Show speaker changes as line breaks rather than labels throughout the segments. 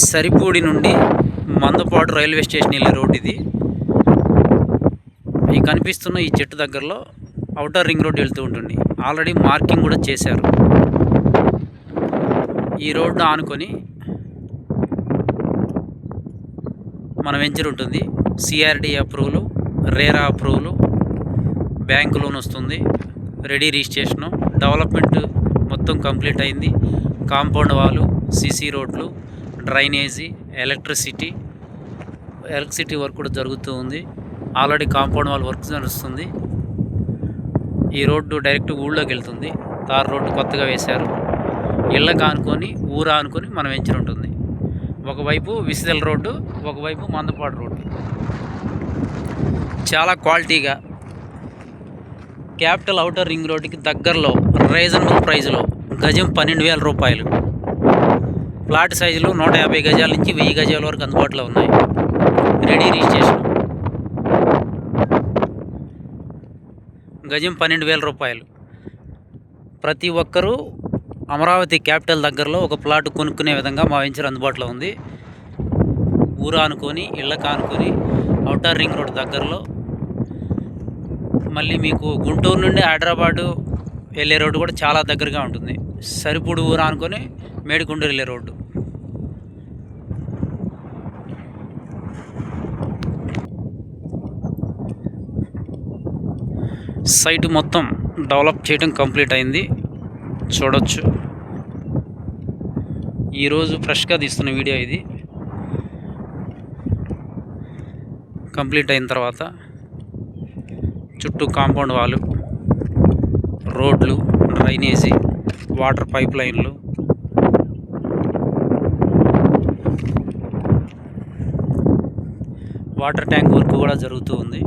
సరిపూడి నుండి Mandapadu railway station వెళ్ళే road ఇది. ఈ కనిపిస్తున్న ఈ చెట్టు దగ్గరలో ఔటర్ రింగ్ రోడ్ వెళ్తూ ఉంటుంది. ఆల్రెడీ మార్కింగ్ కూడా చేశారు. ఈ రోడ్డు ఆనుకొని మన వెంచర్ ఉంటుంది. CRD approval, RERA approval, bank loan వస్తుంది. రెడీ రిజిస్ట్రేషను, డెవలప్మెంట్ మొత్తం కంప్లీట్ అయింది. కాంపౌండ్ వాలు, సిసి రోడ్లు, డ్రైనేజీ, ఎలక్ట్రిసిటీ వర్క్ కూడా జరుగుతూ ఉంది. ఆల్రెడీ కాంపౌండ్ వాల్ వర్క్ నడుస్తుంది. ఈ రోడ్డు డైరెక్ట్ ఊళ్ళోకి వెళ్తుంది. తార్ రోడ్డు కొత్తగా వేశారు. ఇళ్ళకు ఆనుకొని ఊరు ఆనుకొని మన వెంచర్ ఉంటుంది. ఒకవైపు విసిదల రోడ్డు, ఒకవైపు మందపాడు రోడ్డు. చాలా క్వాలిటీగా క్యాపిటల్ ఔటర్ రింగ్ రోడ్డుకి దగ్గరలో రీజనబుల్ ప్రైజ్లో గజం 12,000 రూపాయలు. ప్లాట్ సైజులు 150 గజాల నుంచి 1000 గజాల వరకు అందుబాటులో ఉన్నాయి. Ready registration. గజం 12,000 రూపాయలు. ప్రతి ఒక్కరూ అమరావతి క్యాపిటల్ దగ్గరలో ఒక ప్లాట్ కొనుక్కునే విధంగా మా వెంచర్ అందుబాటులో ఉంది. ఊరు ఆనుకొని, ఇళ్ళకు ఆనుకొని, ఔటర్ రింగ్ రోడ్ దగ్గరలో. మళ్ళీ మీకు గుంటూరు నుండి హైదరాబాదు వెళ్ళే రోడ్డు కూడా చాలా దగ్గరగా ఉంటుంది. సరిపూడి ఊరు ఆనుకొని మేడికొండూరు వెళ్ళే రోడ్డు. సైట్ మొత్తం డెవలప్ చేయడం కంప్లీట్ అయింది. చూడొచ్చు. ఈరోజు ఫ్రెష్గా తీస్తున్న వీడియో ఇది. కంప్లీట్ అయిన తర్వాత చుట్టూ కాంపౌండ్ వాలు, రోడ్లు, డ్రైనేజీ, వాటర్ పైప్ లైన్లు, వాటర్ ట్యాంక్ వర్క్ కూడా జరుగుతూ ఉంది.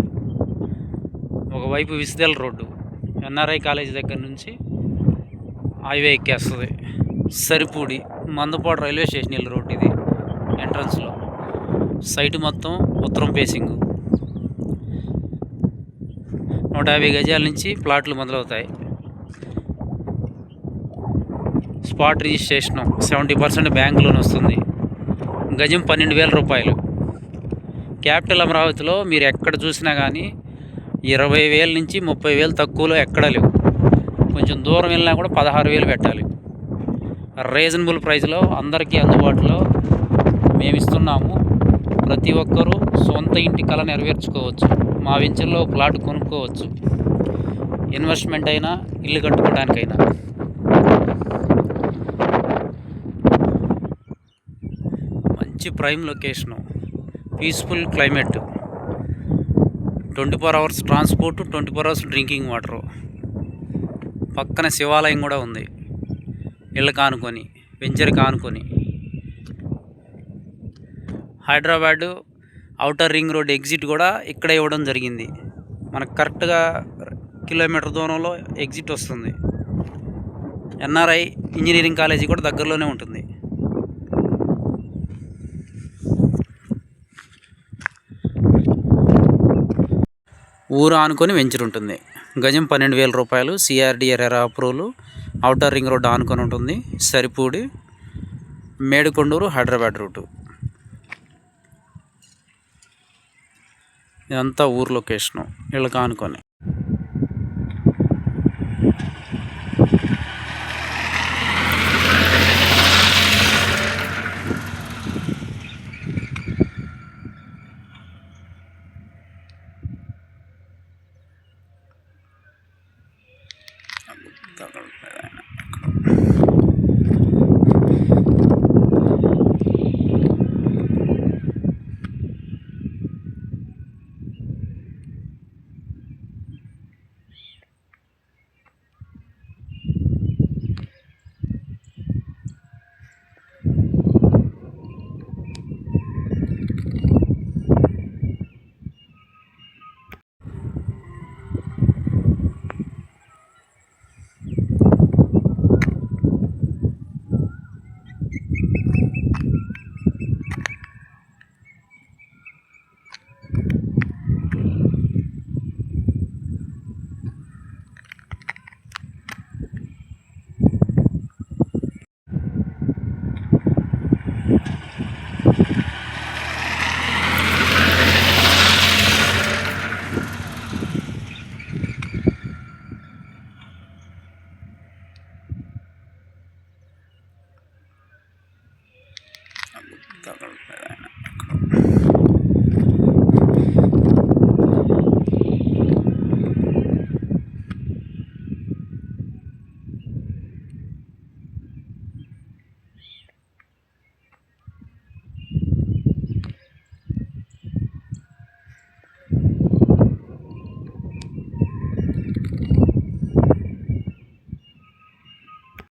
ఒకవైపు విసిదల రోడ్డు ఎన్ఆర్ఐ కాలేజీ దగ్గర నుంచి హైవే ఎక్కేస్తుంది. సరిపూడి మందపాడు రైల్వే స్టేషన్ వెళ్ళే రోడ్డు ఇది. ఎంట్రన్స్లో సైటు మొత్తం ఉత్తరం ఫేసింగ్. 150 గజాల నుంచి ప్లాట్లు మొదలవుతాయి. స్పాట్ రిజిస్ట్రేషను 70% బ్యాంక్ లోన్ వస్తుంది. గజం 12,000 రూపాయలు. క్యాపిటల్ అమరావతిలో మీరు ఎక్కడ చూసినా కానీ 20,000 నుంచి 30,000 తక్కువలో ఎక్కడా లేవు. కొంచెం దూరం వెళ్ళినా కూడా 16,000 పెట్టాలి. రీజనబుల్ ప్రైస్లో అందరికీ అందుబాటులో మేము ఇస్తున్నాము. ప్రతి ఒక్కరూ సొంత ఇంటి కళ నెరవేర్చుకోవచ్చు. మా వెంచర్లో ప్లాట్ కొనుక్కోవచ్చు. ఇన్వెస్ట్మెంట్ అయినా, ఇల్లు కట్టుకోవడానికైనా. మంచి prime location, peaceful climate, 24 hours transport, 24 hours drinking water. పక్కన శివాలయం కూడా ఉంది. ఇళ్ళ కానుకొని, వెంచర్ కానుకొని. Hyderabad outer ring road exit కూడా ఇక్కడ ఇవ్వడం జరిగింది. మనకు కరెక్ట్గా కిలోమీటర్ దూరంలో ఎగ్జిట్ వస్తుంది. ఎన్ఆర్ఐ ఇంజనీరింగ్ కాలేజీ కూడా దగ్గరలోనే ఉంటుంది. ఊరు ఆనుకొని వెంచర్ ఉంటుంది. గజం 12,000 రూపాయలు. CRD RERA approval. Outer ring road ఆనుకొని ఉంటుంది. సరిపూడి, మేడికొండూరు, హైదరాబాద్ రూటు. ఇదంతా ఊరు లొకేషను, వీళ్ళకి ఆనుకొని. తగలట్లేదు ఆయన.